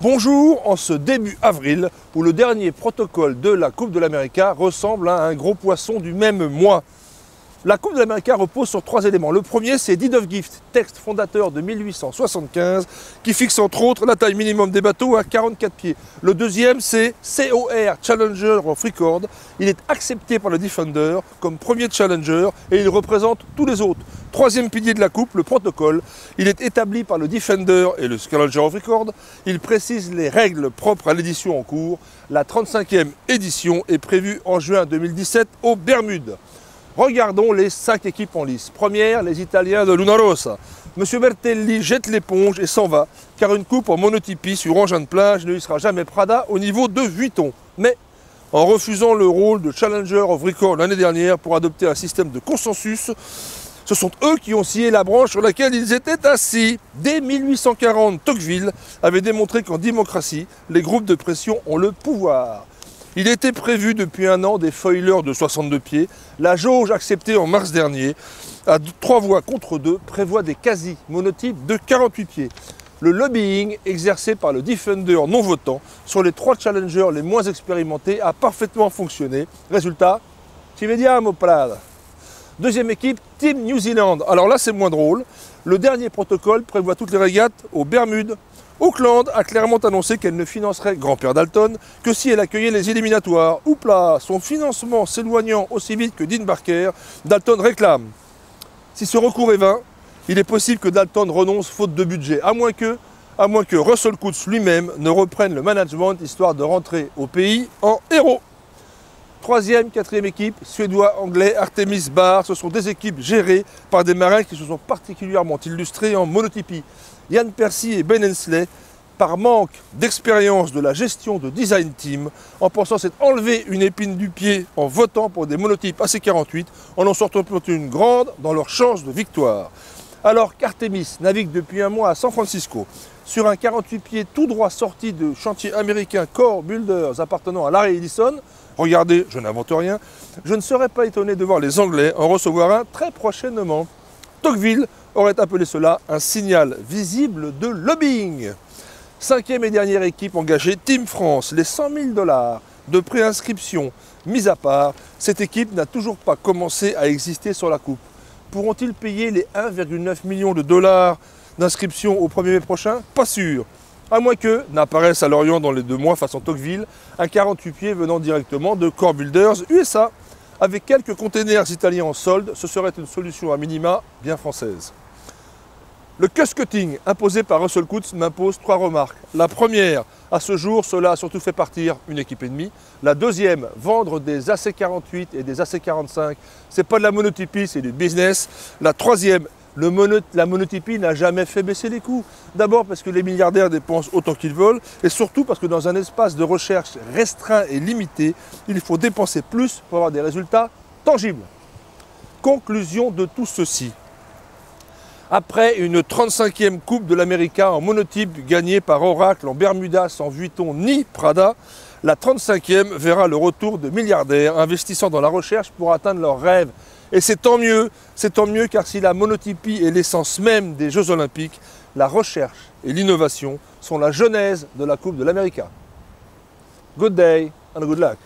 Bonjour, en ce début avril, où le dernier protocole de la Coupe de l'Amérique ressemble à un gros poisson du même mois. La Coupe de l'Amérique repose sur 3 éléments. Le premier, c'est Deed of Gift, texte fondateur de 1875, qui fixe entre autres la taille minimum des bateaux à 44 pieds. Le deuxième, c'est COR, Challenger of Record. Il est accepté par le Defender comme premier Challenger et il représente tous les autres. Troisième pilier de la Coupe, le protocole. Il est établi par le Defender et le Challenger of Record. Il précise les règles propres à l'édition en cours. La 35e édition est prévue en juin 2017 aux Bermudes. Regardons les 5 équipes en lice. Première, les Italiens de Luna Rossa. Monsieur Bertelli jette l'éponge et s'en va, car une coupe en monotypie sur engin de plage ne lui sera jamais Prada au niveau de Vuitton. Mais en refusant le rôle de Challenger of Record l'année dernière pour adopter un système de consensus, ce sont eux qui ont scié la branche sur laquelle ils étaient assis. Dès 1840, Tocqueville avait démontré qu'en démocratie, les groupes de pression ont le pouvoir. Il était prévu depuis un an des foilers de 62 pieds. La jauge acceptée en mars dernier, à 3 voix contre 2, prévoit des quasi-monotypes de 48 pieds. Le lobbying exercé par le Defender non votant sur les 3 challengers les moins expérimentés a parfaitement fonctionné. Résultat, ci vediamo Prada. Deuxième équipe, Team New Zealand. Alors là, c'est moins drôle. Le dernier protocole prévoit toutes les régates aux Bermudes. Auckland a clairement annoncé qu'elle ne financerait Grand-Père Dalton que si elle accueillait les éliminatoires. Oupla, son financement s'éloignant aussi vite que Dean Barker, Dalton réclame. Si ce recours est vain, il est possible que Dalton renonce faute de budget, à moins que Russell Coutts lui-même ne reprenne le management histoire de rentrer au pays en héros. Troisième, quatrième équipe, suédois, anglais, Artemis Bar. Ce sont des équipes gérées par des marins qui se sont particulièrement illustrés en monotypie. Ian Percy et Ben Hensley, par manque d'expérience de la gestion de design team, en pensant s'être enlevé une épine du pied en votant pour des monotypes AC48, en sortant une grande dans leur chance de victoire. Alors qu'Artemis navigue depuis un mois à San Francisco, sur un 48 pieds tout droit sorti de chantier américain Core Builders appartenant à Larry Ellison, regardez, je n'invente rien, je ne serais pas étonné de voir les Anglais en recevoir un très prochainement. Tocqueville aurait appelé cela un signal visible de lobbying. Cinquième et dernière équipe engagée, Team France, les 100 000 $ de préinscription mis à part, cette équipe n'a toujours pas commencé à exister sur la coupe. Pourront-ils payer les 1,9 million de $ d'inscription au 1er mai prochain? Pas sûr. À moins que n'apparaisse à Lorient dans les 2 mois façon Tocqueville, un 48 pieds venant directement de Core Builders USA. Avec quelques containers italiens en solde, ce serait une solution à minima bien française. Le cost-cutting imposé par Russell Coutts m'impose 3 remarques. La première, à ce jour, cela a surtout fait partir une équipe et demie. La deuxième, vendre des AC48 et des AC45, c'est pas de la monotypie, c'est du business. La troisième, la monotypie n'a jamais fait baisser les coûts. D'abord parce que les milliardaires dépensent autant qu'ils veulent, et surtout parce que dans un espace de recherche restreint et limité, il faut dépenser plus pour avoir des résultats tangibles. Conclusion de tout ceci. Après une 35e Coupe de l'Amérique en monotype gagnée par Oracle en Bermuda sans Vuitton ni Prada, la 35e verra le retour de milliardaires investissant dans la recherche pour atteindre leurs rêves. Et c'est tant mieux car si la monotypie est l'essence même des Jeux Olympiques, la recherche et l'innovation sont la genèse de la Coupe de l'Amérique. Good day and good luck.